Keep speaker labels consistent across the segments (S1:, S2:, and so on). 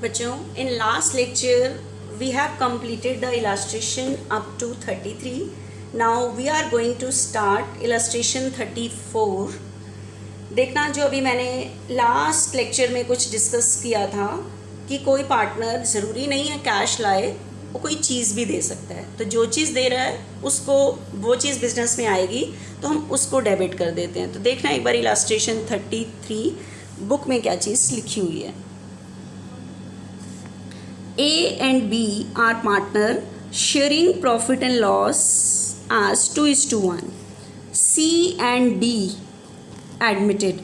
S1: बच्चों, in last lecture we have completed the illustration up to 33. Now we are going to start illustration 34. देखना, जो अभी मैंने last lecture में कुछ डिस्कस किया था कि कोई पार्टनर ज़रूरी नहीं है कैश लाए, वो कोई चीज़ भी दे सकता है। तो जो चीज़ दे रहा है उसको, वो चीज़ बिजनेस में आएगी तो हम उसको डेबिट कर देते हैं। तो देखना एक बार इलस्ट्रेशन 33 बुक में क्या चीज़ लिखी हुई है। A and B are partner sharing profit and loss as 2:1. C and D admitted.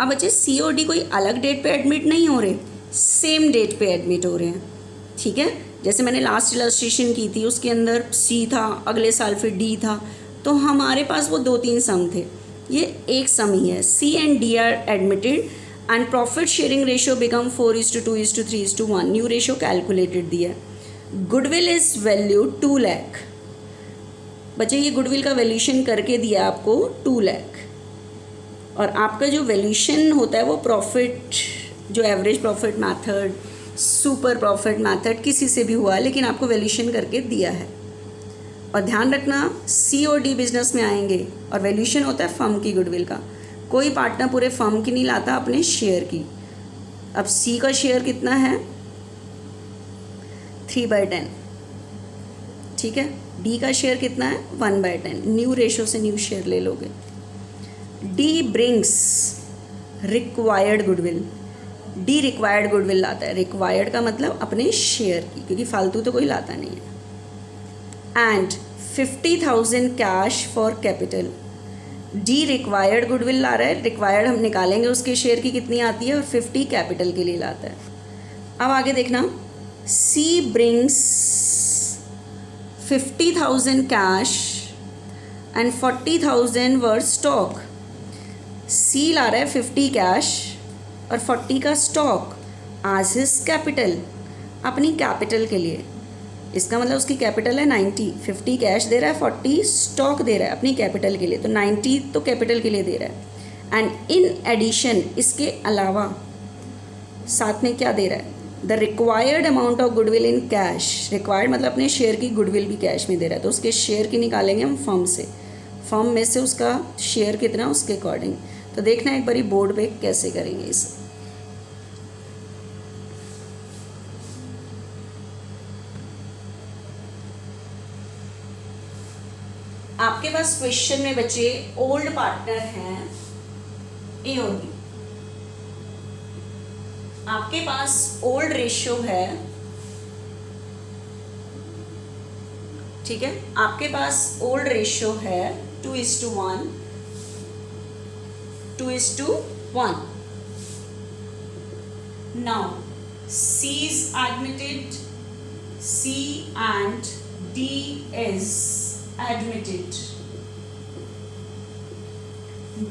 S1: अब बच्चे C और D कोई अलग डेट पे एडमिट नहीं हो रहे, सेम डेट पे एडमिट हो रहे हैं। ठीक है, जैसे मैंने लास्ट इलस्ट्रेशन की थी उसके अंदर C था, अगले साल फिर D था, तो हमारे पास वो 2-3 सम थे, ये एक सम ही है। C and D are admitted and profit sharing ratio become 4:2:3:1. New ratio calculated दिया है। Goodwill is value 2 lakh. बच्चे ये गुडविल का वैल्यूशन करके दिया आपको 2 लाख, और आपका जो वैल्यूशन होता है वो प्रॉफिट, जो average profit method, super profit method, किसी से भी हुआ, लेकिन आपको वैल्यूशन करके दिया है। और ध्यान रखना, सी और डी बिजनेस में आएंगे और वैल्यूशन होता है फर्म की गुडविल का। कोई पार्टनर पूरे फर्म की नहीं लाता, अपने शेयर की। अब सी का शेयर कितना है? 3/10। ठीक है, डी का शेयर कितना है? 1/10। न्यू रेशो से न्यू शेयर ले लोगे। D brings required goodwill. D required goodwill लाता है। रिक्वायर्ड का मतलब अपने शेयर की, क्योंकि फालतू तो कोई लाता नहीं है। And 50,000 cash for capital. D required goodwill ला रहा है, रिक्वायर्ड हम निकालेंगे उसके शेयर की कितनी आती है, और 50 कैपिटल के लिए लाता है। अब आगे देखना, C brings 50,000 cash and 40,000 worth stock. C ला रहा है 50 कैश और 40 का स्टॉक एज हिज कैपिटल, अपनी कैपिटल के लिए। इसका मतलब उसकी कैपिटल है 90, 50 कैश दे रहा है, 40 स्टॉक दे रहा है अपनी कैपिटल के लिए, तो 90 तो कैपिटल के लिए दे रहा है। एंड इन एडिशन, इसके अलावा साथ में क्या दे रहा है? The required amount of goodwill in cash. Required मतलब अपने शेयर की गुडविल भी कैश में दे रहा है, तो उसके शेयर की निकालेंगे हम फर्म से। फर्म में से उसका शेयर कितना, उसके अकॉर्डिंग। तो देखना एक बारी बोर्ड पे कैसे करेंगे इसे। आपके पास क्वेश्चन में बच्चे ओल्ड पार्टनर हैं ए और बी। आपके पास ओल्ड रेशियो है, ठीक है, आपके पास ओल्ड रेशियो है 2:1, 2:1। Now C is admitted, C and D is admitted.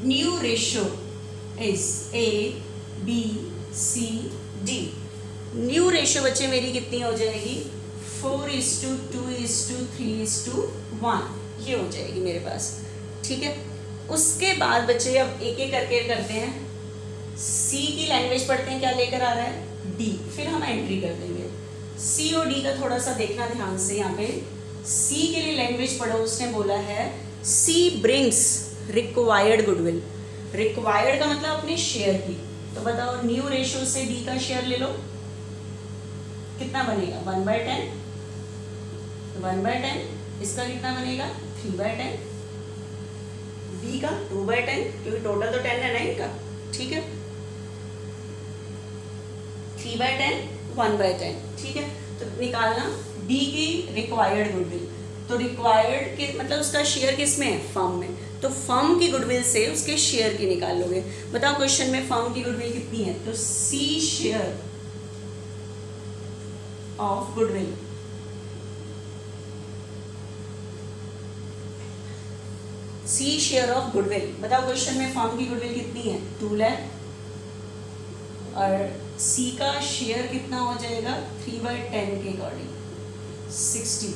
S1: New ratio is A, B, C, D. New ratio बच्चे मेरी कितनी हो जाएगी? 4:2:3:1 ये हो जाएगी मेरे पास। ठीक है, उसके बाद बच्चे अब एक एक करके करते हैं। C की लैंग्वेज पढ़ते हैं, क्या लेकर आ रहा है? D। फिर हम एंट्री कर देंगे। C और D का थोड़ा सा देखना ध्यान से। यहाँ पे C के लिए लैंग्वेज पढ़ो, उसने बोला है C brings required goodwill। Required का मतलब अपने शेयर की। तो बताओ, न्यू रेशियो से D का शेयर ले लो, कितना बनेगा? 1/10। 1/10, इसका कितना बनेगा? 3/10। B का 2/10, क्योंकि टोटल तो 10 है ना इनका। ठीक है, 3/10, 1/10। ठीक है, तो निकालना डी की रिक्वायर्ड गुडविल। तो रिक्वायर्ड के मतलब उसका शेयर किस में है? फर्म में। तो फर्म की गुडविल से उसके शेयर की निकाल लोगे। बताओ क्वेश्चन में फर्म की गुडविल कितनी है? तो C share of goodwill, C share of goodwill. बताओ क्वेश्चन में फर्म की गुडविल कितनी है? 2 लाख, और सी का शेयर कितना हो जाएगा? 3/10 के अकॉर्डिंग 60।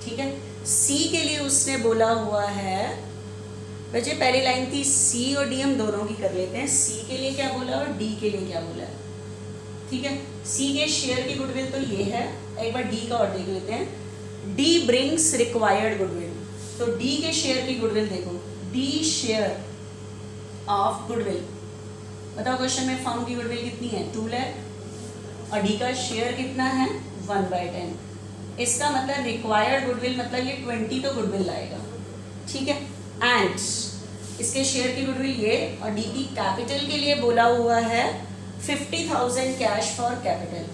S1: ठीक है, सी के लिए उसने बोला हुआ है, बच्चे पहली लाइन थी सी और डी, हम दोनों की कर लेते हैं। सी के लिए क्या बोला और डी के लिए क्या बोला है? ठीक है, सी के शेयर की गुडविल तो ये है। एक बार डी का और देख लेते हैं। डी ब्रिंग्स रिक्वायर्ड गुडविल, तो डी के शेयर की गुडविल देखो, डी शेयर ऑफ गुडविल, बताओ क्वेश्चन में फर्म की गुडविल कितनी है 2 लाख और डी का शेयर कितना है 1/10। इसका मतलब रिक्वायर्ड गुडविल मतलब ये 20 तो गुडविल लाएगा, ठीक है। एंड इसके शेयर की गुडविल ये, और डी की कैपिटल के लिए बोला हुआ है 50,000 कैश फॉर कैपिटल,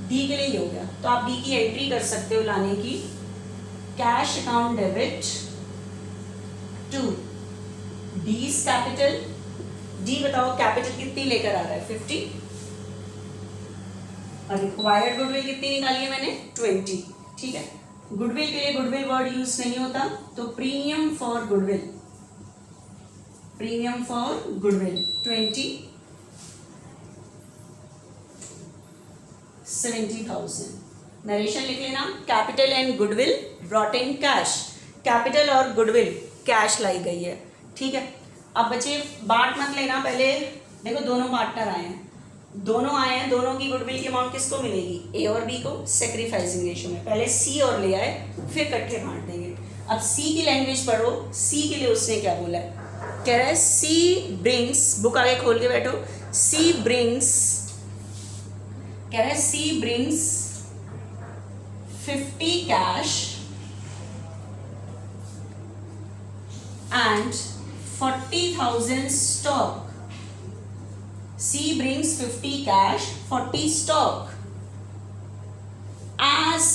S1: डी के लिए ये हो गया। तो आप डी की एंट्री कर सकते हो लाने की, cash account debit to D's capital. D बताओ कैपिटल कितनी लेकर आ रहा है 50, और रिक्वायर्ड गुडविल कितनी निकाली है मैंने 20, ठीक है। गुडविल के लिए गुडविल वर्ड यूज नहीं होता, तो premium for goodwill, premium for goodwill 70,000। Narration लिख लेना, capital and goodwill brought in cash, capital और गुडविल कैश लाई गई है, ठीक है। अब बच्चे बांट मत लेना, पहले देखो दोनों पार्टनर आए हैं, दोनों आए हैं, दोनों की गुडविल की अमाउंट किसको मिलेगी, ए और बी को, सेक्रीफाइसिंग रेशियो में। पहले सी और ले आए, फिर इकट्ठे बांट देंगे। अब सी की लैंग्वेज पढ़ो, सी के लिए उसने क्या बोला है, कह रहा है सी ब्रिंग्स, बुक आगे खोल के बैठो, सी ब्रिंग्स, कह रहा है C brings 50 cash and 40,000 stock. C brings 50 cash, 40 stock as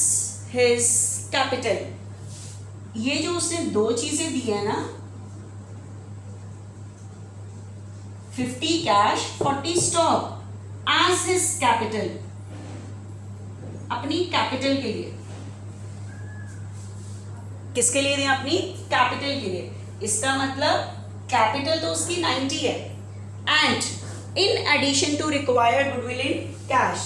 S1: his capital। ये जो उसने दो चीजें दी है ना, 50 cash, 40 stock as his capital, अपनी कैपिटल के लिए। किसके लिए दिया, अपनी कैपिटल के लिए। इसका मतलब कैपिटल तो उसकी 90 है, and in addition to required goodwill in cash,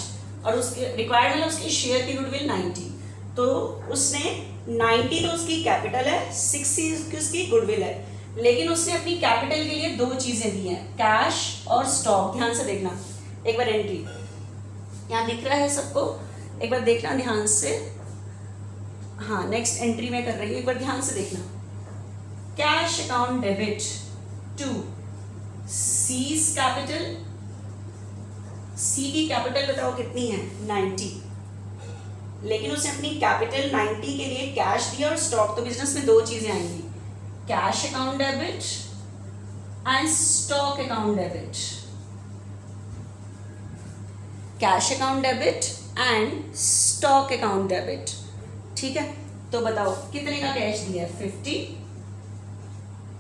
S1: और उसके रिक्वायर्ड मतलब उसके शेयर की गुडविल 90, तो उसने 90 तो उसकी कैपिटल है, 60 उसकी गुडविल है, लेकिन उसने अपनी कैपिटल के लिए दो चीजें दी हैं, कैश और स्टॉक। ध्यान से देखना, एक बार एंट्री यहाँ दिख रहा है सबको, एक बार देखना ध्यान से, हाँ नेक्स्ट एंट्री में कर रही हूँ, एक बार ध्यान से देखना। Cash account debit to C's capital, C की कैपिटल बताओ कितनी है 90, लेकिन उसने अपनी कैपिटल 90 के लिए कैश दिया और स्टॉक। तो बिजनेस में दो चीजें आएंगी, cash account debit and stock account debit, cash account debit and stock account debit, ठीक है। तो बताओ कितने का कैश दिया है 50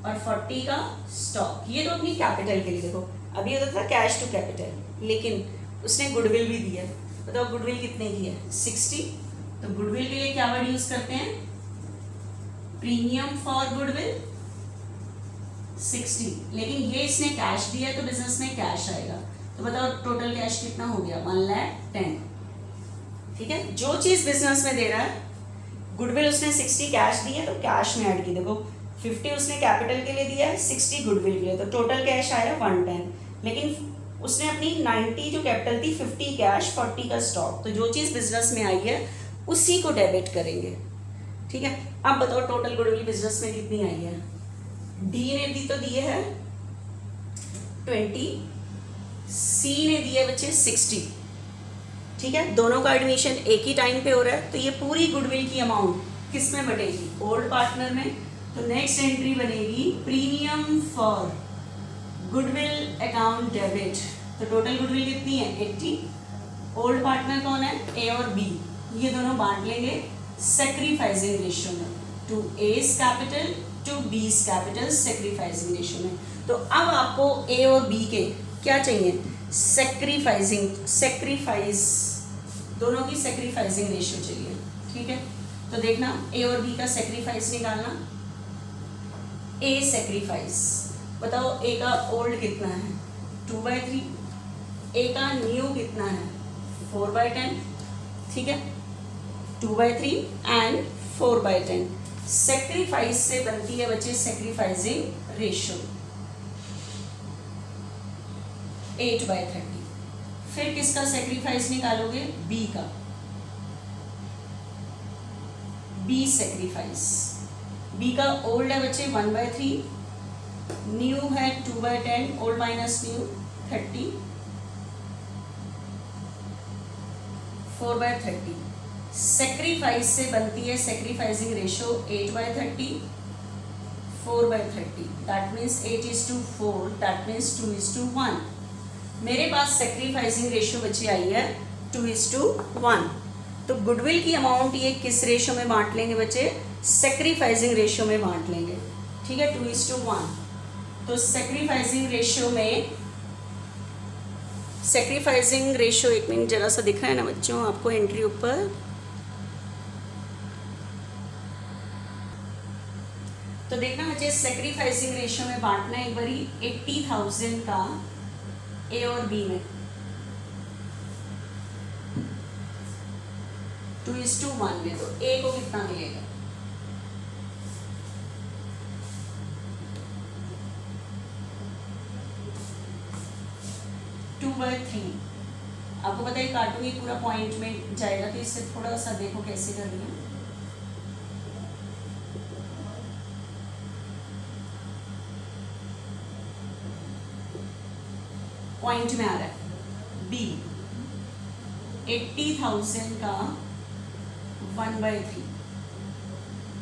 S1: और 40 का स्टॉक, ये तो अपनी कैपिटल के लिए। देखो अभी होता था कैश टू कैपिटल, लेकिन उसने गुडविल भी दिया, बताओ गुडविल कितने की है 60, तो गुडविल के लिए क्या वर्ड यूज करते हैं, प्रीमियम फॉर गुडविल 60, लेकिन ये इसने कैश दिया तो बिजनेस में कैश आएगा। तो बताओ टोटल कैश कितना हो गया 1,10,000, ठीक है। जो चीज बिजनेस में दे रहा है, गुडविल उसने 60 कैश दी है तो कैश में ऐड की, देखो 50 उसने कैपिटल के लिए दिया है, 60 गुडविल के लिए, तो टोटल कैश आया 110, लेकिन उसने अपनी 90 जो कैपिटल थी 50 कैश 40 का स्टॉक, तो जो चीज़ बिजनेस में आई है उसी को डेबिट करेंगे, ठीक है। अब बताओ टोटल गुडविल बिजनेस में कितनी आई है, डी ने दी तो दी है 20, सी ने दी है बच्चे 60, ठीक है। दोनों का एडमिशन एक ही टाइम पे हो रहा है, तो ये पूरी गुडविल की अमाउंट किस में बटेगी, ओल्ड पार्टनर में। तो नेक्स्ट एंट्री बनेगी premium for goodwill account debit, तो टोटल गुडविल कितनी है 80, ओल्ड पार्टनर कौन है ए और बी, ये दोनों बांट लेंगे सेक्रीफाइसिंग रेशियो में, to A's capital to B's capital sacrificing ratio में। तो अब आपको ए और बी के क्या चाहिए, सेक्रीफाइस, दोनों की सेक्रीफाइसिंग रेशियो चाहिए, ठीक है। तो देखना ए और बी का सेक्रीफाइस निकालना, ए सेक्रीफाइस, बताओ ए का ओल्ड कितना है 2/3, ए का न्यू कितना है 4/10, ठीक है, 2/3 एंड 4/10। सेक्रीफाइस से बनती है बच्चे सेक्रीफाइसिंग रेशियो 8/30, फिर किसका सेक्रीफाइस निकालोगे? बी का, बी सेक्रीफाइस। बी का ओल्ड है बच्चे 1/3, न्यू है 2/10, ओल्ड माइनस न्यू 30, 4/30। सेक्रीफाइस से बनती है sacrificing ratio 8/30, 4/30, that means 8:4, that means 2:1। मेरे पास सेक्रीफाइसिंग रेशो बच्चे आई है 2:1। तो गुडविल की अमाउंट ये किस रेशो में बांट लेंगे बच्चे? सेक्रीफाइसिंग रेशो में बांट लेंगे, ठीक है, 2:1। तो सेक्रीफाइसिंग रेशो में, सेक्रीफाइसिंग रेशो, एक मिनट जरा सा दिखा है ना बच्चों आपको एंट्री ऊपर, तो देखना बच्चे सेक्रीफाइसिंग रेशो में बांटना एक बारी 80,000 का ए और बी में 2:1 में। तो ए को कितना मिलेगा? Two by 3। आपको पता है काटूंगी पूरा पॉइंट में जाएगा, तो इससे थोड़ा सा देखो कैसे करनी है। पॉइंट में आ रहा है बी 80,000 का 1/3,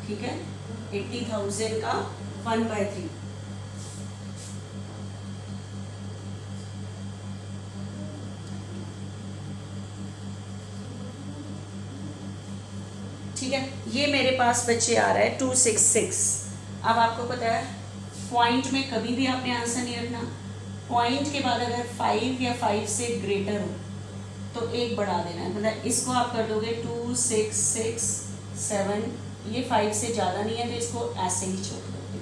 S1: ठीक है, 80,000 का 1/3। ठीक है, ये मेरे पास बच्चे आ रहा है 266। अब आपको पता है पॉइंट में कभी भी आपने आंसर नहीं रखना, पॉइंट के बाद अगर 5 या 5 से ग्रेटर हो तो एक बढ़ा देना है, मतलब इसको आप कर दोगे 2 6 6 7, ये 5 से ज़्यादा नहीं है तो इसको ऐसे ही छोड़ दोगे,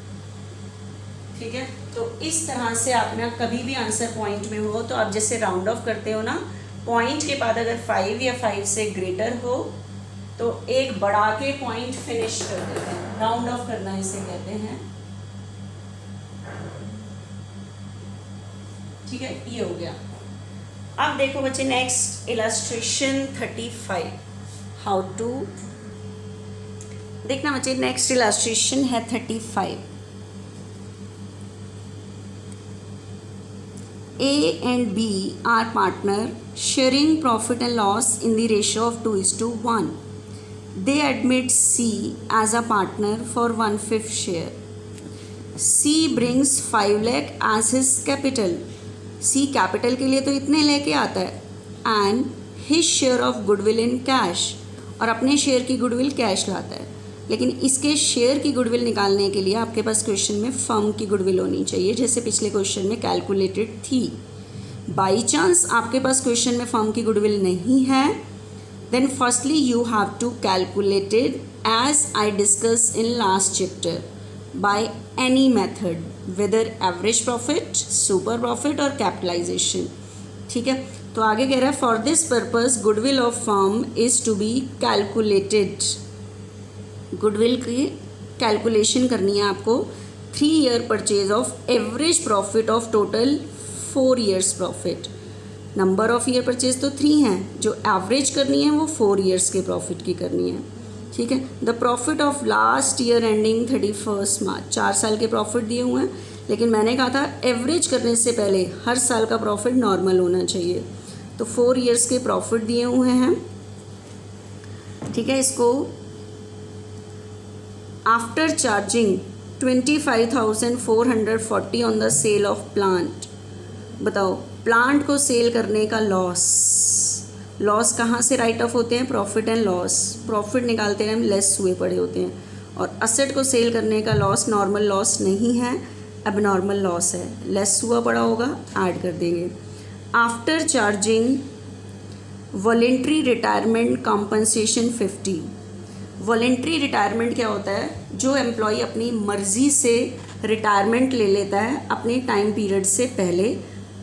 S1: ठीक है। तो इस तरह से आप ना कभी भी आंसर पॉइंट में हो तो आप जैसे राउंड ऑफ करते हो ना, पॉइंट के बाद अगर 5 या 5 से ग्रेटर हो तो एक बढ़ा के पॉइंट फिनिश कर देते हैं, राउंड ऑफ करना इसे कहते हैं, ठीक है। ये हो गया। अब देखो बच्चे नेक्स्ट इलस्ट्रेशन 35, हाउ टू, देखना बच्चे नेक्स्ट इलस्ट्रेशन है 35। A and B are partner sharing profit and loss in the ratio of 2:1. They admit C as a partner for 1/5 share. C brings 5 lakh as his capital. C capital के लिए तो इतने लेके आता है and his share of goodwill in cash, और अपने share की गुडविल कैश लाता है। लेकिन इसके शेयर की गुडविल निकालने के लिए आपके पास क्वेश्चन में फर्म की गुडविल होनी चाहिए, जैसे पिछले क्वेश्चन में कैलकुलेटेड थी। बाई चांस आपके पास क्वेश्चन में फर्म की गुडविल नहीं है, then firstly you have to calculated as I discuss in last chapter by any method, whether average profit, super profit और कैपिटलाइजेशन, ठीक है। तो आगे कह रहा है for this purpose goodwill of firm is to be calculated. Goodwill की calculation करनी है आपको 3 year purchase of average profit of total 4 years profit. Number of year purchase तो 3 हैं, जो एवरेज करनी है वो 4 ईयर्स के प्रॉफिट की करनी है, ठीक है। The profit of last year ending 31 मार्च, 4 साल के प्रॉफिट दिए हुए हैं, लेकिन मैंने कहा था एवरेज करने से पहले हर साल का प्रॉफिट नॉर्मल होना चाहिए। तो 4 ईयर्स के प्रॉफिट दिए हुए हैं, ठीक है। इसको after charging 25,440 on the sale of plant, बताओ प्लांट को सेल करने का लॉस कहाँ से राइट ऑफ होते हैं? प्रॉफिट एंड लॉस, प्रॉफिट निकालते टाइम लेस हुए पड़े होते हैं, और असेट को सेल करने का लॉस नॉर्मल लॉस नहीं है, अब नॉर्मल लॉस है, लेस हुआ पड़ा होगा, ऐड कर देंगे। After charging voluntary retirement compensation 50। Voluntary retirement क्या होता है? जो एम्प्लॉय अपनी मर्जी से रिटायरमेंट ले लेता है अपने टाइम पीरियड से पहले,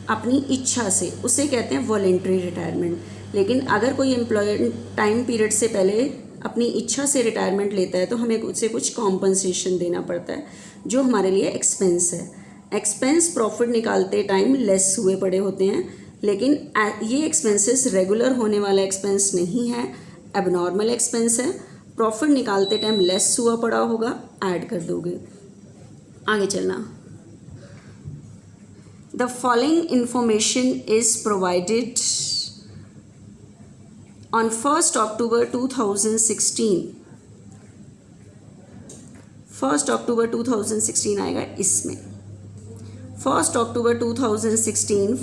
S1: अपनी इच्छा से, उसे कहते हैं वॉलेंट्री रिटायरमेंट। लेकिन अगर कोई एम्प्लॉय टाइम पीरियड से पहले अपनी इच्छा से रिटायरमेंट लेता है तो हमें उसे कुछ कॉम्पनसेशन देना पड़ता है, जो हमारे लिए एक्सपेंस है। एक्सपेंस प्रॉफिट निकालते टाइम लेस हुए पड़े होते हैं, लेकिन ये एक्सपेंसेस रेगुलर होने वाला एक्सपेंस नहीं है, एबनॉर्मल एक्सपेंस है। प्रॉफिट निकालते टाइम लेस हुआ पड़ा होगा, ऐड कर दोगे। आगे चलना। The following information is provided on 1 अक्टूबर 2016। 1 अक्टूबर 2016 आएगा इसमें। 1 अक्टूबर 2016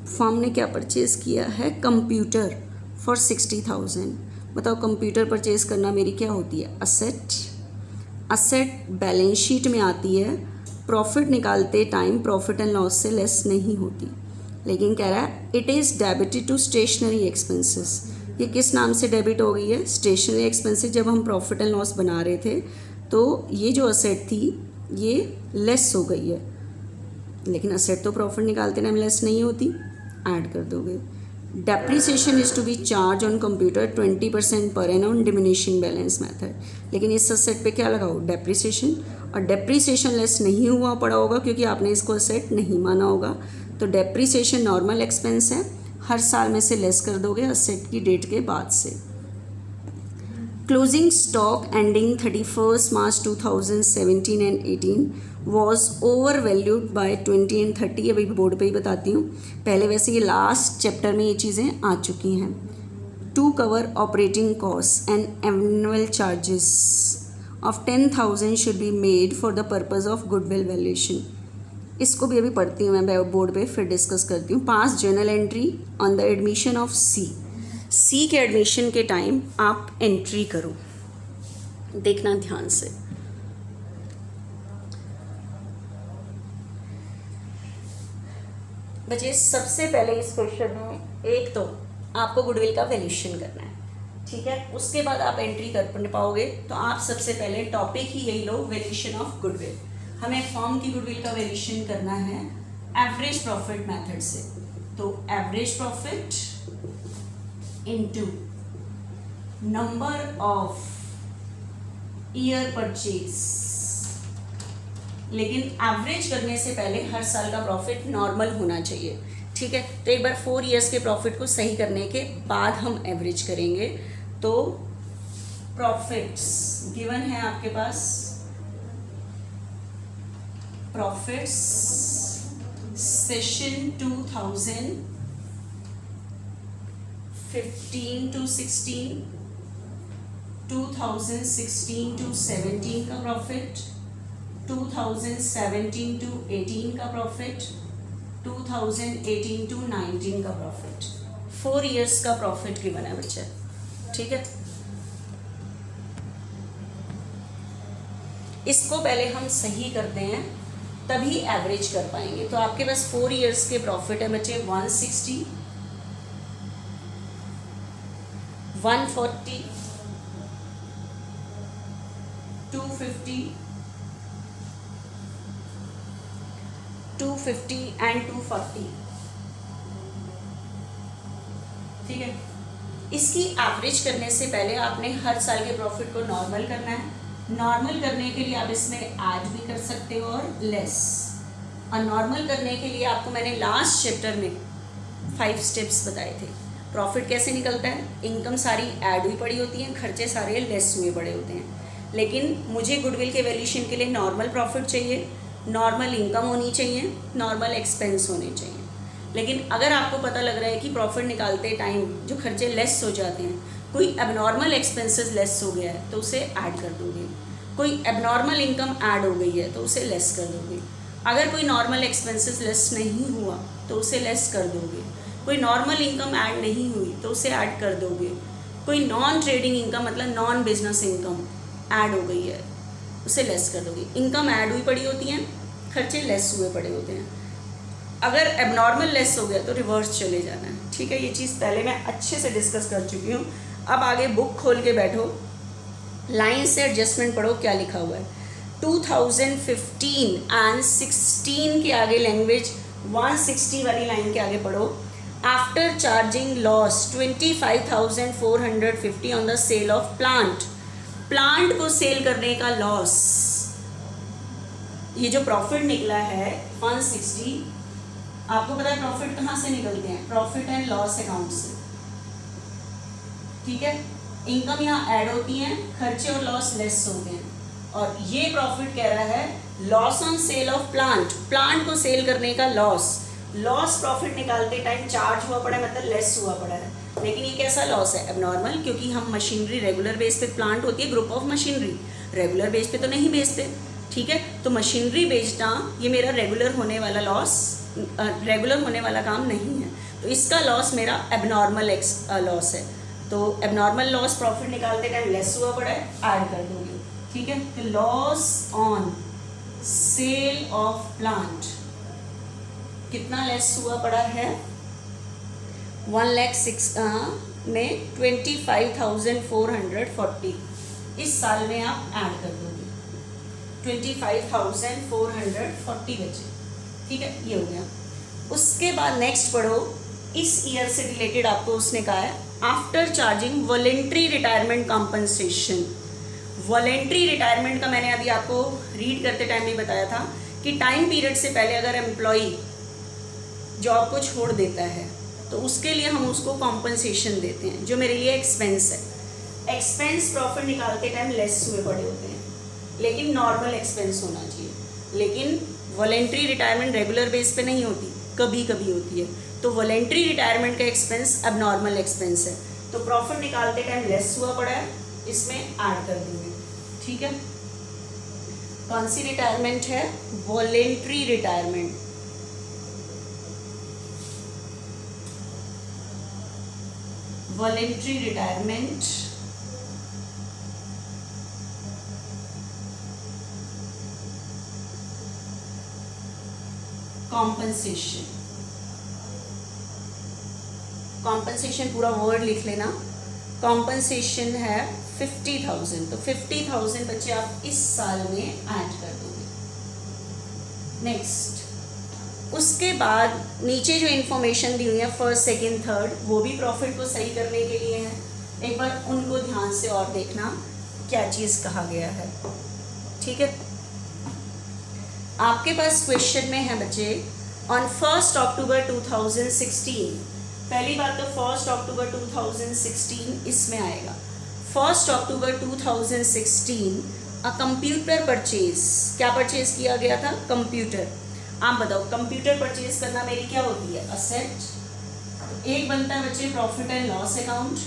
S1: फर्म ने क्या परचेज़ किया है? Computer for 60,000। बताओ कंप्यूटर परचेज करना मेरी क्या होती है? असेट बैलेंस शीट में आती है, प्रॉफिट निकालते टाइम प्रॉफिट एंड लॉस से लेस नहीं होती। लेकिन कह रहा है it is debited to stationery expenses. ये किस नाम से डेबिट हो गई है? Stationery expenses. जब हम प्रॉफिट एंड लॉस बना रहे थे तो ये जो असेट थी ये लेस हो गई है, लेकिन असेट तो प्रॉफिट निकालते टाइम लेस नहीं होती, ऐड कर दोगे। Depreciation is to be charge on computer 20% पर एनम डिमिनिशिंग बैलेंस मेथड। लेकिन इस असेट पे क्या लगाओ? डेप्रीसिएशन। और डेप्रीसिएशन लेस नहीं हुआ पड़ा होगा क्योंकि आपने इसको असेट नहीं माना होगा। तो डेप्रीसिएशन नॉर्मल एक्सपेंस है, हर साल में से लेस कर दोगे असेट की डेट के बाद से। Closing stock ending 31 March 2017 and 18 was over valued bye 20 and 30। अभी बोर्ड पे ही बताती हूँ, पहले वैसे ये लास्ट चैप्टर में ये चीज़ें आ चुकी हैं। To cover operating cost and annual charges of 10,000 should be made for the purpose of goodwill valuation. इसको भी अभी पढ़ती हूँ मैं बोर्ड पे, फिर डिस्कस करती हूँ। Pass journal entry on the admission of C के एडमिशन के टाइम आप एंट्री करो, देखना ध्यान से। बच्चे सबसे पहले इस क्वेश्चन में एक तो आपको गुडविल का वैल्यूएशन करना है, ठीक है। उसके बाद आप एंट्री कर पाओगे। तो आप सबसे पहले टॉपिक ही यही लो, वैल्यूएशन ऑफ गुडविल। हमें फर्म की गुडविल का वैल्यूएशन करना है एवरेज प्रॉफिट मेथड से। तो average profit into number of year purchase. लेकिन एवरेज करने से पहले हर साल का प्रॉफिट नॉर्मल होना चाहिए, ठीक है। तो एक बार 4 ईयर्स के प्रॉफिट को सही करने के बाद हम एवरेज करेंगे। तो प्रॉफिट्स गिवन है आपके पास, प्रॉफिट्स सेशन 2015 to 16, 2016 to 17 का प्रॉफिट, 2017 to 18 का प्रॉफिट, 2018 to 19 का प्रॉफिट। 4 ईयर्स का प्रॉफिट गिवन है बच्चे, ठीक है। इसको पहले हम सही करते हैं तभी एवरेज कर पाएंगे। तो आपके पास 4 ईयर्स के प्रॉफिट है बच्चे 160, 140, 250, 250 एंड 240, ठीक है। इसकी एवरेज करने से पहले आपने हर साल के प्रॉफिट को नॉर्मल करना है। नॉर्मल करने के लिए आप इसमें ऐड भी कर सकते हो और लेस। और नॉर्मल करने के लिए आपको मैंने लास्ट चैप्टर में 5 स्टेप्स बताए थे। प्रॉफिट कैसे निकलता है? इनकम सारी ऐड हुई पड़ी होती हैं, खर्चे सारे लेस हुए पड़े होते हैं। लेकिन मुझे गुडविल के वैल्यूएशन के लिए नॉर्मल प्रॉफिट चाहिए, नॉर्मल इनकम होनी चाहिए, नॉर्मल एक्सपेंस होने चाहिए। लेकिन अगर आपको पता लग रहा है कि प्रॉफिट निकालते टाइम जो खर्चे लेस हो जाते हैं, कोई एबनॉर्मल एक्सपेंसेस लेस हो गया है तो उसे ऐड कर दोगे, कोई एबनॉर्मल इनकम ऐड हो गई है तो उसे लेस कर दोगे। अगर कोई नॉर्मल एक्सपेंसेस लेस नहीं हुआ तो उसे लेस कर दोगे, कोई नॉर्मल इनकम ऐड नहीं हुई तो उसे ऐड कर दोगे, कोई नॉन ट्रेडिंग इनकम मतलब नॉन बिजनेस इनकम ऐड हो गई है उसे लेस कर दोगे। इनकम ऐड हुई पड़ी होती हैं, खर्चे लेस हुए पड़े होते हैं। अगर एबनॉर्मल लेस हो गया तो रिवर्स चले जाना है, ठीक है। ये चीज़ पहले मैं अच्छे से डिस्कस कर चुकी हूँ। अब आगे बुक खोल के बैठो, लाइन से एडजस्टमेंट पढ़ो क्या लिखा हुआ है। 2015 एंड 16 के आगे लैंग्वेज 160 वाली लाइन के आगे पढ़ो। After charging loss 25,450 on the sale of plant. Plant को सेल करने का लॉस, ये जो प्रॉफिट निकला है 160, आपको पता है प्रॉफिट कहाँ से निकलते हैं, प्रॉफिट एंड लॉस अकाउंट से, ठीक है। इनकम यहाँ ऐड होती है, खर्चे और लॉस लेस होते हैं, और ये प्रॉफिट कह रहा है loss on sale of plant, plant को सेल करने का लॉस, लॉस प्रॉफिट निकालते टाइम चार्ज हुआ पड़ा है, मतलब लेस हुआ पड़ा है। लेकिन ये कैसा लॉस है, एबनॉर्मल, क्योंकि हम मशीनरी रेगुलर बेस पे, प्लांट होती है group of machinery, regular base पे तो नहीं बेचते, ठीक है। तो मशीनरी बेचना ये मेरा रेगुलर होने वाला लॉस, रेगुलर होने वाला काम नहीं है, तो इसका लॉस मेरा एबनॉर्मल लॉस है। तो एबनॉर्मल लॉस प्रॉफिट निकालते टाइम लेस हुआ पड़ा है, ऐड कर दोगे, ठीक है। तो loss on sale of plant कितना लेस हुआ पड़ा है, 1,06,000 में 25,440 इस साल में आप ऐड कर दोगे, 25,440 बचे, ठीक है, ये हो गया। उसके बाद नेक्स्ट पढ़ो, इस ईयर से रिलेटेड आपको उसने कहा है after charging voluntary retirement compensation. Voluntary retirement का मैंने अभी आपको रीड करते टाइम भी बताया था कि टाइम पीरियड से पहले अगर एम्प्लॉई जॉब को छोड़ देता है तो उसके लिए हम उसको कॉम्पनसेशन देते हैं, जो मेरे लिए एक्सपेंस है। एक्सपेंस प्रॉफिट निकालते टाइम लेस हुए पड़े होते हैं, लेकिन नॉर्मल एक्सपेंस होना चाहिए। लेकिन वॉलेंट्री रिटायरमेंट रेगुलर बेस पे नहीं होती, कभी कभी होती है, तो वॉलेंट्री रिटायरमेंट का एक्सपेंस अब नॉर्मल एक्सपेंस है, तो प्रॉफिट निकालते टाइम लेस हुआ पड़ा है, इसमें ऐड कर देंगे, ठीक है। कौन सी रिटायरमेंट है, voluntary retirement. Voluntary retirement compensation, compensation पूरा वर्ड लिख लेना। कॉम्पनसेशन है 50,000, तो 50,000 बच्चे आप इस साल में ऐड कर दोगे। नेक्स्ट, उसके बाद नीचे जो इन्फॉर्मेशन दी हुई है फर्स्ट, सेकंड, थर्ड, वो भी प्रॉफिट को सही करने के लिए है। एक बार उनको ध्यान से और देखना क्या चीज़ कहा गया है, ठीक है। आपके पास क्वेश्चन में है बच्चे, ऑन 1 अक्टूबर 2016, पहली बात तो 1 अक्टूबर 2016 इसमें आएगा। 1 अक्टूबर 2016 अ कंप्यूटर परचेज, क्या परचेज किया गया था, कंप्यूटर। आप बताओ कंप्यूटर परचेज करना मेरी क्या होती है, असेट। तो एक बनता है बच्चे प्रॉफिट एंड लॉस अकाउंट,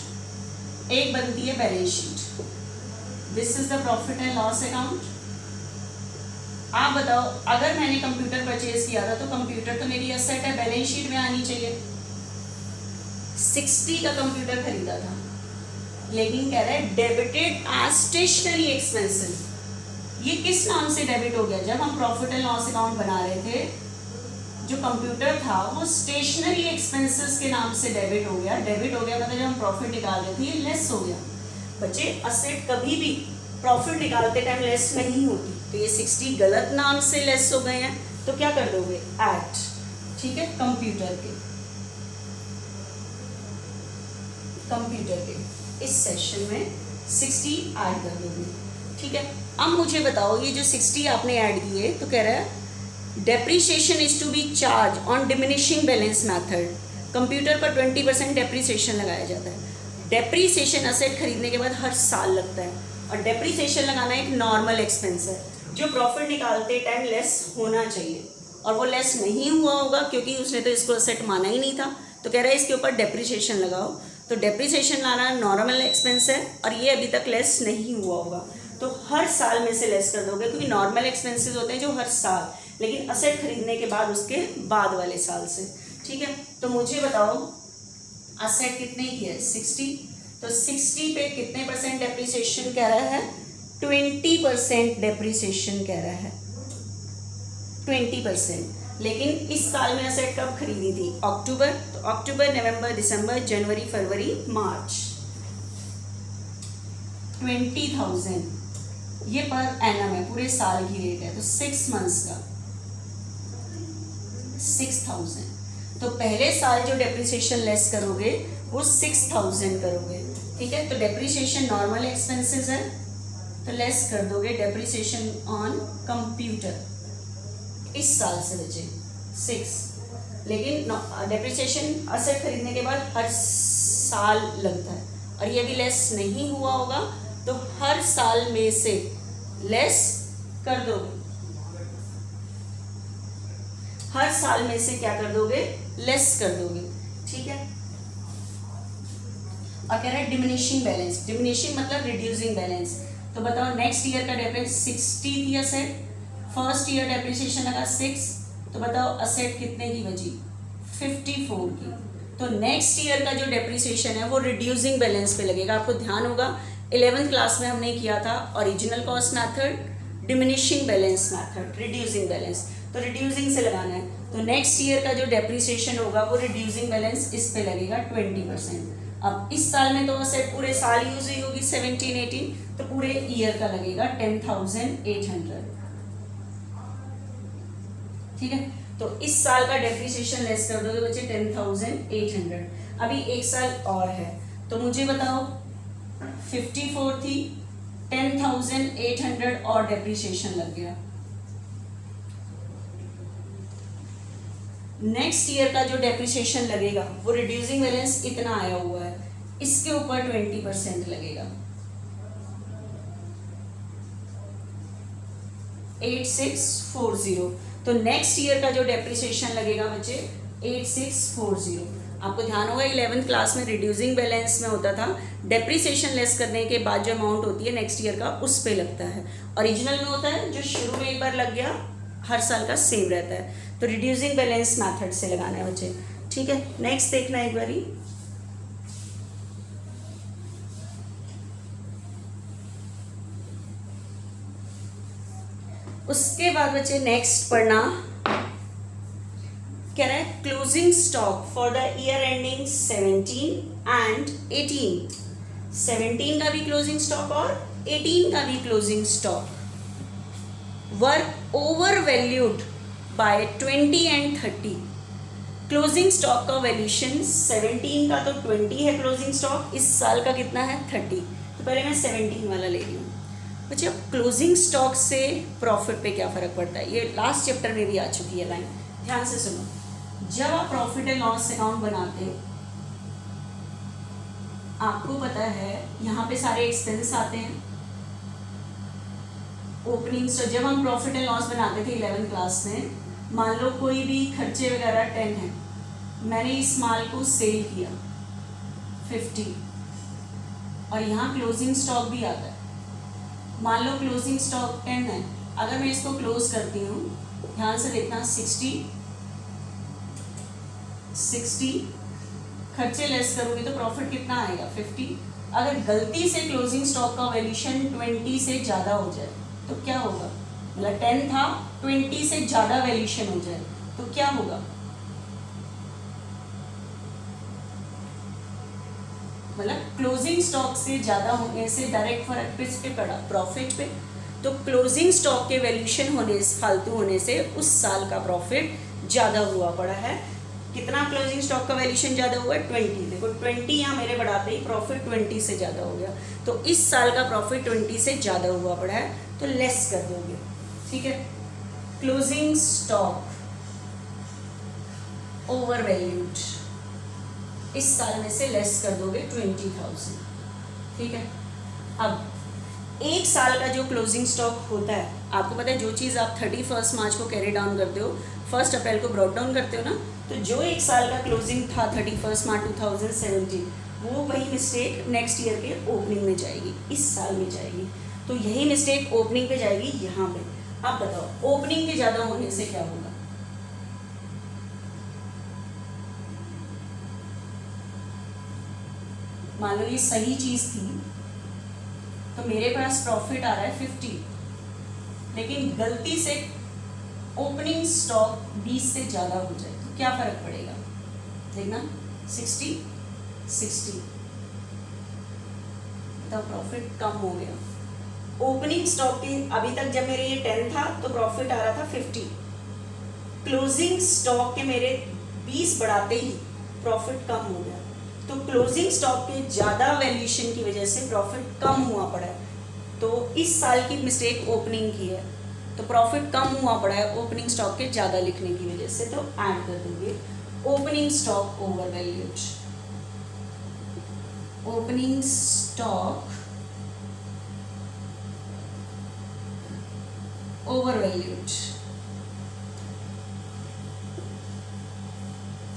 S1: एक बनती है balance sheet, this is the profit and loss account. आप बताओ अगर मैंने कंप्यूटर परचेज किया था तो कंप्यूटर तो मेरी असेट है, बैलेंस शीट में आनी चाहिए। 60 का कंप्यूटर खरीदा था, लेकिन कह रहा है डेबिटेड एज स्टेशनरी एक्सपेंसेस। ये किस नाम से डेबिट हो गया, जब हम प्रॉफिट एंड लॉस अकाउंट बना रहे थे जो कंप्यूटर था वो स्टेशनरी एक्सपेंसेस के नाम से डेबिट हो गया। डेबिट हो गया मतलब जब हम प्रॉफिट निकाल रहे थे ये लेस हो गया। बच्चे असेट कभी भी प्रॉफिट निकालते टाइम लेस नहीं होती, तो ये 60 गलत नाम से लेस हो गए हैं, तो क्या कर दोगे, एट, ठीक है। कंप्यूटर के इस सेशन में 60 ऐड कर दोगे, ठीक है। अब मुझे बताओ ये जो 60 आपने ऐड किए, तो कह रहा है depreciation is to be charge on diminishing balance method. Computer पर 20% डेप्रीशिएशन लगाया जाता है। डेप्रीशिएशन असेट खरीदने के बाद हर साल लगता है, और डेप्रीशिएशन लगाना एक नॉर्मल एक्सपेंस है जो प्रॉफिट निकालते टाइम लेस होना चाहिए, और वो लेस नहीं हुआ होगा क्योंकि उसने तो इसको असेट माना ही नहीं था। तो कह रहा है इसके ऊपर डेप्रीशिएशन लगाओ, तो डेप्रीशिएशन लाना नॉर्मल एक्सपेंस है और ये अभी तक लेस नहीं हुआ होगा, तो हर साल में से लेस कर दोगे, क्योंकि नॉर्मल एक्सपेंसेस होते हैं जो हर साल, लेकिन असेट खरीदने के बाद उसके बाद वाले साल से, ठीक है। तो मुझे बताओ असेट कितने की है, 60, तो 60 पे कितने परसेंट डेप्रीशिएशन कह रहा है, 20% डेप्रीशिएशन कह रहा है, 20%। लेकिन इस साल में असेट कब खरीदी थी, अक्टूबर, तो अक्टूबर, नवंबर, दिसंबर, जनवरी, फरवरी, मार्च, 20,000 ये पर एनम है, पूरे साल की रेट है, तो 6 मंथ्स का 6,000। तो पहले साल जो डेप्रीशिएशन लेस करोगे वो 6,000 करोगे, ठीक है। तो डेप्रीशिएशन नॉर्मल एक्सपेंसेस है, तो लेस कर दोगे डेप्रीशिएशन ऑन कंप्यूटर इस साल से बचे 6, लेकिन डेप्रिसिएशन असेट खरीदने के बाद हर साल लगता है, और ये भी लेस नहीं हुआ होगा तो हर साल में से लेस कर दोगे, हर साल में से क्या कर दोगे, लेस कर दोगे। ठीक है, और कह रहा है डिमिनिशिंग बैलेंस, डिमिनिशिंग मतलब रिड्यूसिंग बैलेंस। तो बताओ नेक्स्ट ईयर का डेप्रिसिएशन 60 थी असेट, फर्स्ट ईयर डेप्रिसिएशन लगा 6, तो बताओ असेट कितने की बची, 54 की। तो नेक्स्ट ईयर का जो डेप्रिसिएशन है वो रिड्यूसिंग बैलेंस पे लगेगा। आपको ध्यान होगा 11th क्लास में हमने किया था original cost method, diminishing balance method, reducing balance, तो रिड्यूसिंग से लगाना है। तो नेक्स्ट ईयर का जो डेप्रिसिएशन होगा वो रिड्यूसिंग बैलेंस इस पे लगेगा 20%। अब इस साल में तो असेट पूरे साल यूज हुई होगी 17-18, तो पूरे ईयर का लगेगा 10,800। ठीक है, तो इस साल का डेप्रिसिएशन लेस कर दोगे बच्चे 10,800। अभी एक साल और है, तो मुझे बताओ 54 थी, 10,800 और डेप्रिसिएशन लग गया। नेक्स्ट ईयर का जो डेप्रिसिएशन लगेगा वो रिड्यूसिंग बैलेंस इतना आया हुआ है, इसके ऊपर 20% लगेगा, 8640। तो नेक्स्ट ईयर का जो डेप्रिसिएशन लगेगा बच्चे 8640। आपको ध्यान होगा 11th क्लास में रिड्यूसिंग बैलेंस में होता था, डेप्रिसिएशन लेस करने के बाद जो अमाउंट होती है नेक्स्ट ईयर का उस पे लगता है। ओरिजिनल में होता है जो शुरू में एक बार लग गया हर साल का सेम रहता है। तो रिड्यूसिंग बैलेंस मेथड से लगाना है बच्चे। ठीक है, नेक्स्ट देखना एक बारी। उसके बाद बच्चे नेक्स्ट पढ़ना, कह रहा है closing stock for the year ending 17 and 18। 17 का भी क्लोजिंग स्टॉक और 18 का भी closing stock work over valued bye 20 and 30। Closing stock का वैल्यूशन 17 का तो 20 है क्लोजिंग स्टॉक, इस साल का कितना है 30। तो पहले मैं 17 वाला ले रही हूँ बच्चे। अब क्लोजिंग स्टॉक से प्रॉफिट पे क्या फ़र्क पड़ता है, ये लास्ट चैप्टर में भी आ चुकी है लाइन, ध्यान से सुनो। जब आप प्रॉफिट एंड लॉस अकाउंट बनाते हो आपको पता है यहाँ पे सारे एक्सपेंस आते हैं, ओपनिंग। तो जब हम प्रॉफिट एंड लॉस बनाते थे 11th क्लास में, मान लो कोई भी खर्चे वगैरह 10 है, मैंने इस माल को सेल किया 50, और यहाँ क्लोजिंग स्टॉक भी आता है। मान लो क्लोजिंग स्टॉक 10 है, अगर मैं इसको क्लोज करती हूँ, ध्यान से देखना, 60 खर्चे लेस करूँगी तो प्रॉफिट कितना आएगा 50। अगर गलती से क्लोजिंग स्टॉक का वैल्यूशन 20 से ज़्यादा हो जाए तो क्या होगा, मतलब 10 था 20 से ज़्यादा वैल्यूशन हो जाए तो क्या होगा, मतलब क्लोजिंग स्टॉक से ज़्यादा होने से डायरेक्ट फर्क किस पे पड़ा, प्रॉफिट पे। तो क्लोजिंग स्टॉक के वैल्यूशन होने से, फालतू होने से उस साल का प्रॉफिट ज़्यादा हुआ पड़ा है। कितना क्लोजिंग स्टॉक का वैल्यूशन ज़्यादा हुआ है 20। देखो 20 यहाँ मेरे बढ़ाते ही प्रॉफिट 20 से ज़्यादा हो गया, तो इस साल का प्रॉफिट 20 से ज़्यादा हुआ पड़ा है, तो लेस कर दोगे। ठीक है, क्लोजिंग स्टॉक ओवर वैल्यूड, इस साल में से लेस कर दोगे 20,000। ठीक है, अब एक साल का जो क्लोजिंग स्टॉक होता है, आपको पता है जो चीज़ आप 31 मार्च को कैरी डाउन करते हो, 1 अप्रैल को ब्रॉट डाउन करते हो ना, तो जो एक साल का क्लोजिंग था 31 मार्च 2017, वो वही मिस्टेक नेक्स्ट ईयर के ओपनिंग में जाएगी, इस साल में जाएगी। तो यही मिस्टेक ओपनिंग पे जाएगी यहाँ पे। आप बताओ ओपनिंग के ज़्यादा होने से क्या होगा, मान लो ये सही चीज़ थी तो मेरे पास प्रॉफिट आ रहा है 50, लेकिन गलती से ओपनिंग स्टॉक 20 से ज़्यादा हो जाए तो क्या फ़र्क पड़ेगा, देखना 60, तो प्रॉफिट कम हो गया। ओपनिंग स्टॉक के अभी तक जब मेरे ये 10 था तो प्रॉफिट आ रहा था 50, क्लोजिंग स्टॉक के मेरे 20 बढ़ाते ही प्रॉफिट कम हो गया। तो क्लोजिंग स्टॉक के ज़्यादा वैल्यूशन की वजह से प्रॉफिट कम हुआ पड़ा है। तो इस साल की मिस्टेक ओपनिंग की है, तो प्रॉफिट कम हुआ पड़ा है ओपनिंग स्टॉक के ज़्यादा लिखने की वजह से, तो ऐड कर देंगे opening stock over valued, opening stock over valued,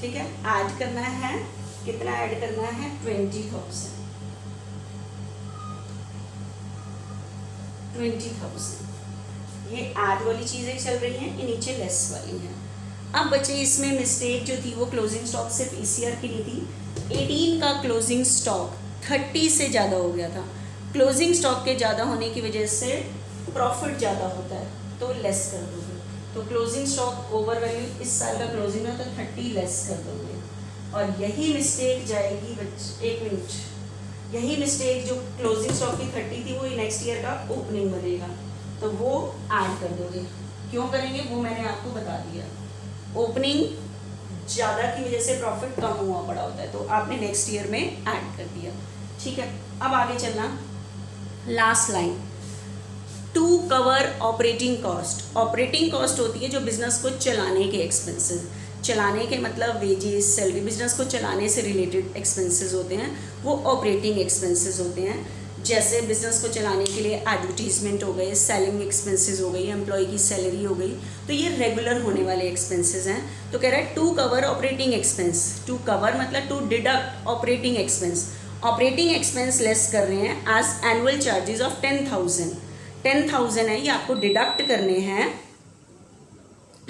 S1: ठीक है। ऐड करना है, कितना ऐड करना है, 20,000, 20,000। ये ऐड वाली चीजें चल रही हैं, ये नीचे लेस वाली हैं। अब बच्चे इसमें मिस्टेक जो थी वो क्लोजिंग स्टॉक सिर्फ ईसीआर की नहीं थी। 18 का क्लोजिंग स्टॉक 30 से ज़्यादा हो गया था। क्लोजिंग स्टॉक के ज़्यादा होने की वजह से प्रॉफिट ज़्यादा होता है, तो लेस कर दोगे। तो क्लोजिंग स्टॉक ओवर वैल्यू, इस साल का क्लोजिंग है तो 30 लेस कर दोगे। और यही मिस्टेक जाएगी बच्चे, एक मिनट, यही मिस्टेक जो क्लोजिंग स्टॉक की 30 थी वो नेक्स्ट ईयर का ओपनिंग बनेगा, तो वो ऐड कर दोगे। क्यों करेंगे वो मैंने आपको बता दिया। ओपनिंग ज़्यादा की वजह से प्रॉफिट कम हुआ पड़ा होता है, तो आपने नेक्स्ट ईयर में ऐड कर दिया, ठीक है। अब आगे चलना, last line, to cover operating cost. Operating cost होती है जो बिजनेस को चलाने के एक्सपेंसेस, चलाने के मतलब वेजेस, सैलरी, बिजनेस को चलाने से रिलेटेड एक्सपेंसेस होते हैं, वो ऑपरेटिंग एक्सपेंसेस होते हैं। जैसे बिजनेस को चलाने के लिए एडवर्टीजमेंट हो गए, सेलिंग एक्सपेंसेस हो गई, एम्प्लॉय की सैलरी हो गई, तो ये रेगुलर होने वाले एक्सपेंसेस हैं। तो कह रहा है to cover operating expense, to cover मतलब to deduct operating expense. Operating expense less कर रहे हैं एज एनुअल चार्जेस ऑफ 10,000। 10,000 है, ये आपको डिडक्ट करने हैं,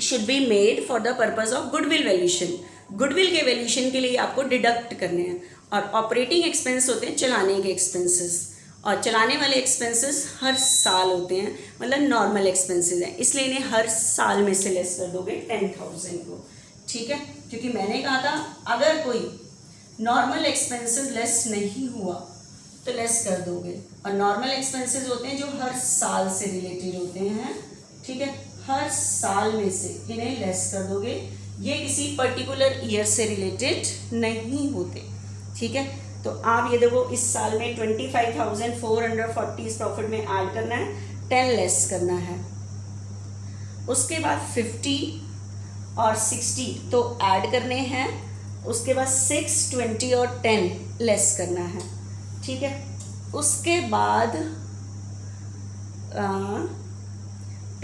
S1: should be made for the purpose of goodwill valuation. Goodwill के वैल्यूशन के लिए आपको डिडक्ट करने हैं। और ऑपरेटिंग एक्सपेंस होते हैं चलाने के एक्सपेंसेस, और चलाने वाले एक्सपेंसेस हर साल होते हैं, मतलब नॉर्मल एक्सपेंसेस हैं, इसलिए इन्हें हर साल में से लेस कर दोगे 10,000 को, ठीक है। क्योंकि मैंने कहा था अगर कोई नॉर्मल एक्सपेंसेस लेस नहीं हुआ तो लेस कर दोगे, और नॉर्मल एक्सपेंसेस होते हैं जो हर साल से रिलेटेड होते हैं, ठीक है। हर साल में से इन्हें लेस कर दोगे, ये किसी पर्टिकुलर ईयर से रिलेटेड नहीं होते, ठीक है। तो आप ये देखो, इस साल में 25,440 प्रॉफिट में ऐड करना है, 10 लेस करना है। उसके बाद 50 और 60 तो ऐड करने हैं, उसके बाद 6, 20 और 10 लेस करना है, ठीक है। उसके बाद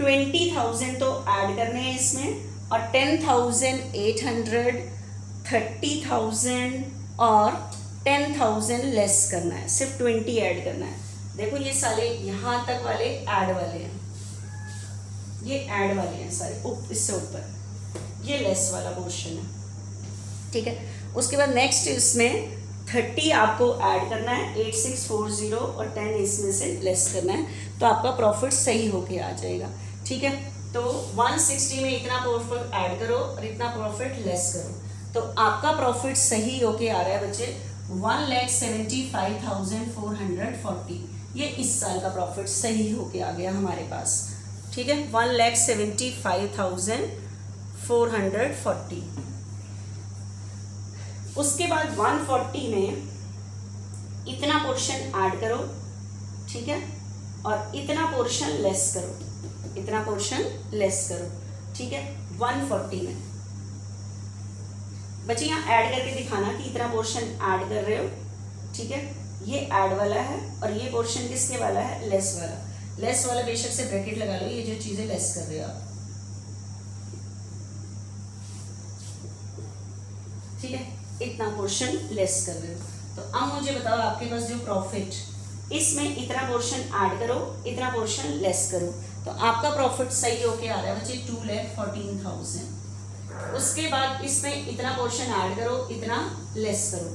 S1: 20,000 तो ऐड करने हैं इसमें, और 10,800, 30,000 और 10,000 लेस करना है, सिर्फ 20 ऐड करना है। देखो ये सारे यहाँ तक वाले ऐड वाले हैं, ये ऐड वाले हैं सारे, इससे ऊपर ये लेस वाला पोर्शन है, ठीक है। उसके बाद नेक्स्ट इसमें 30 आपको ऐड करना है, 8640 और 10 इसमें से लेस करना है, तो आपका प्रॉफिट सही होके आ जाएगा, ठीक है। तो 160 में इतना प्रॉफिट ऐड करो और इतना प्रॉफिट लेस करो, तो आपका प्रॉफिट सही होके आ रहा है बच्चे 1,75,440। ये इस साल का प्रॉफिट सही होके आ गया हमारे पास, ठीक है, 1,75,440। उसके बाद 140 में इतना पोर्शन ऐड करो, ठीक है, और इतना पोर्शन लेस करो, इतना पोर्शन लेस करो, ठीक है। 140 में बच्चे यहाँ ऐड करके दिखाना कि इतना पोर्शन ऐड कर रहे हो, ठीक है। ये ऐड वाला है और ये पोर्शन किसके वाला है, लेस वाला। लेस वाला बेशक से ब्रैकेट लगा लो, ये जो चीजें लेस कर रहे हो आप, ठीक है, इतना पोर्शन लेस कर रहे हो। तो अब मुझे बताओ आपके पास जो प्रॉफिट, इसमें इतना पोर्शन ऐड करो, इतना पोर्शन लेस करो, तो आपका प्रॉफिट सही होके आ रहा है बच्चे 2,14,000। उसके बाद इसमें इतना पोर्शन ऐड करो, इतना लेस करो,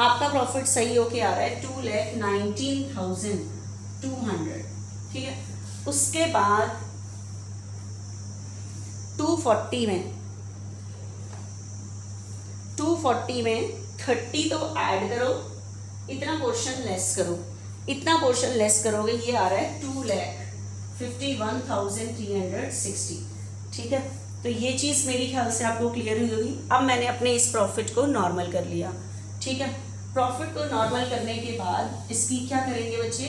S1: आपका प्रॉफिट सही होके आ रहा है 2,19,200, ठीक है। उसके बाद 240 में 30 तो ऐड करो, इतना पोर्शन लेस करो, इतना पोर्शन लेस करोगे, ये आ रहा है 2,51,360, ठीक है। तो ये चीज़ मेरे ख्याल से आपको क्लियर हुई होगी। अब मैंने अपने इस प्रॉफिट को नॉर्मल कर लिया, ठीक है। प्रॉफिट को नॉर्मल करने के बाद इसकी क्या करेंगे बच्चे,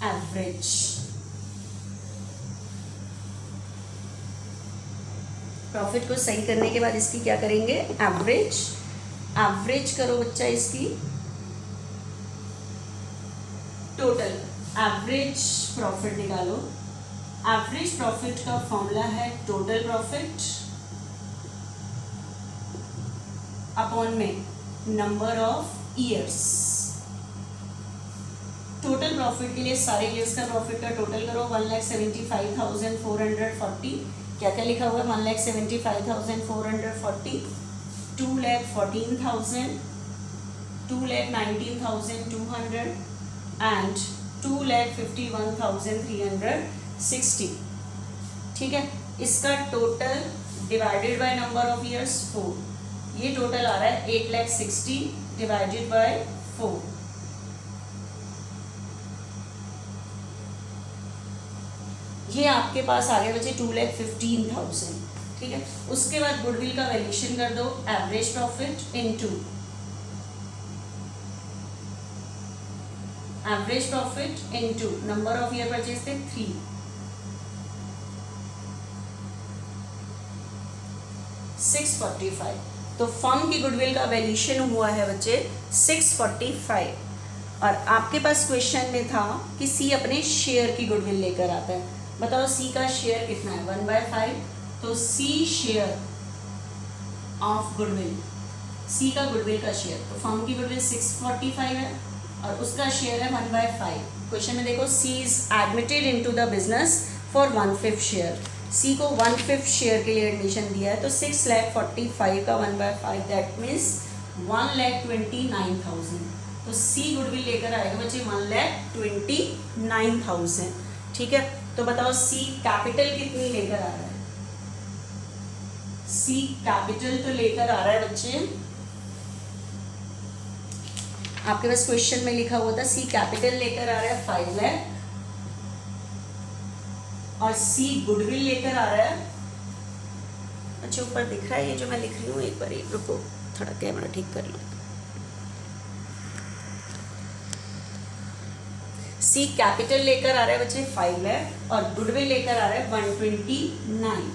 S1: एवरेज। प्रॉफिट को सही करने के बाद इसकी क्या करेंगे, एवरेज करो बच्चा, इसकी टोटल एवरेज प्रॉफिट निकालो। एवरेज प्रॉफिट का फॉर्मूला है टोटल प्रॉफिट अपॉन में number of years. Total profit के लिए सारे ईयर्स का प्रॉफिट का टोटल करो। 1,75,440, क्या क्या लिखा हुआ है, 1,75,440, 2,14,000, 2,19,200 एंड 2,51,360। ठीक है, इसका total divided by number of years 4, ये टोटल आ रहा है 8,60,000 डिवाइडेड बाय 4। ये आपके पास आ गया बच्चे 2,15,000। ठीक है, उसके बाद गुडविल का वैल्यूएशन कर दो, average profit into average profit into number of year purchase थे 3, 645। तो फर्म की गुडविल का वैल्यूएशन हुआ है बच्चे 645। और आपके पास क्वेश्चन में था कि सी अपने शेयर की गुडविल लेकर आता है। बताओ सी का शेयर कितना है, 1/5। तो सी शेयर ऑफ गुडविल, सी का गुडविल का शेयर, तो फर्म की गुडविल 645 है और उसका शेयर है 1/5। क्वेश्चन में देखो, C is admitted into the business for 1/5 share. C को 1/5 शेयर के लिए एडमिशन दिया है, तो 6,45,000 का 1/5 दैट मीन्स 1,29,000। तो सी गुडविल लेकर आएगा बच्चे 1,29,000। ठीक है, तो बताओ सी कैपिटल कितनी लेकर आ रहा है। सी कैपिटल तो लेकर आ रहा है बच्चे, आपके पास क्वेश्चन में लिखा हुआ था सी कैपिटल लेकर आ रहा है 5 लाख और सी गुडविल लेकर आ रहा है, अच्छा ऊपर दिख रहा है ये जो मैं लिख रही हूँ, एक बार रुको थोड़ा कैमरा ठीक कर लो। सी कैपिटल लेकर आ रहा है बच्चे 5 लाख और गुडविल लेकर आ रहा है 129।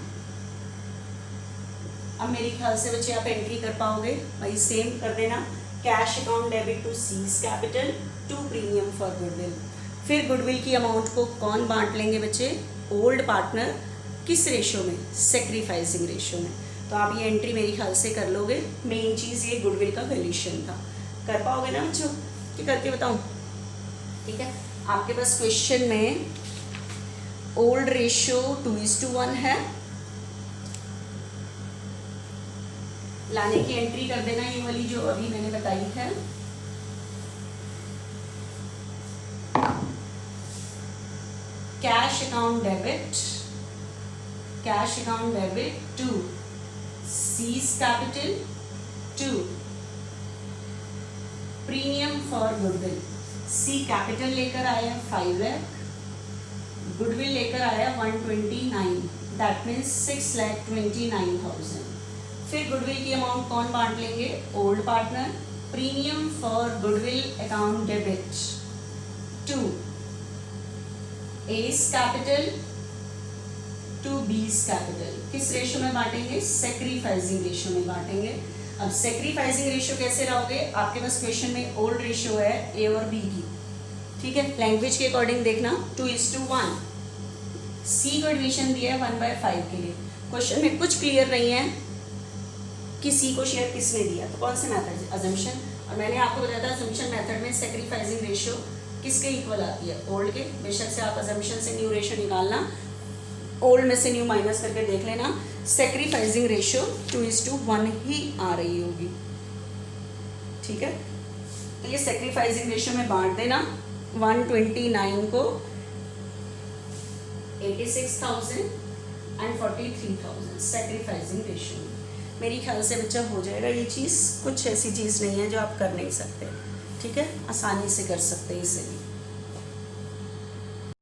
S1: अब मेरे ख्याल से बच्चे आप एंट्री कर पाओगे, वही सेम कर देना, cash account debit to C's capital to premium for goodwill. फिर गुडविल की अमाउंट को कौन बांट लेंगे बच्चे, ओल्ड पार्टनर, किस रेशो में, सेक्रीफाइसिंग रेशो में। तो आप ये एंट्री मेरे ख्याल से कर लोगे। मेन चीज़ ये गुडविल का वैल्यूएशन था, कर पाओगे ना बच्चों, कि करके बताऊँ। ठीक है, आपके पास क्वेश्चन में ओल्ड रेशो 2:1 है, लाने की एंट्री कर देना ये वाली जो अभी मैंने बताई है। Cash account debit to C's capital to premium for goodwill. C capital लेकर आया 5 लाख, गुडविल लेकर आया 129, दैट मीन्स 6,29,000। फिर गुडविल की अमाउंट कौन बांट लेंगे, old partner. Premium for goodwill account debit to A's capital to B's capital. किस रेशो में बांटेंगे, सेक्रीफाइसिंग रेशो में बांटेंगे। अब सेक्रीफाइसिंग रेशो कैसे लाओगे, आपके पास क्वेश्चन में ओल्ड रेशो है ए और बी की। ठीक है, लैंग्वेज के अकॉर्डिंग देखना 2:1। सी को एडमिशन दिया है 1/5 के लिए। क्वेश्चन में कुछ क्लियर नहीं है कि सी को शेयर किसने दिया, तो कौन से मेथड, अजम्पशन। और मैंने आपको बताया था अजम्पशन मेथड में सेक्रीफाइसिंग रेशो किसके इक्वल आती है, ओल्ड के। बेशक से आप अजम्पशन से न्यू रेशो निकालना, ओल्ड में से न्यू माइनस करके देख लेना, सेक्रीफाइसिंग रेशो 2:1 ही आ रही होगी। ठीक है, तो ये सेक्रीफाइसिंग रेशो में बांट देना। 129 को 86,000 एंड 43,000 सेक्रीफाइसिंग रेशो। मेरी ख्याल से बच्चा हो जाएगा ये चीज़, कुछ ऐसी चीज़ नहीं है जो आप कर नहीं सकते। ठीक है, आसानी से कर सकते हैं इसे भी।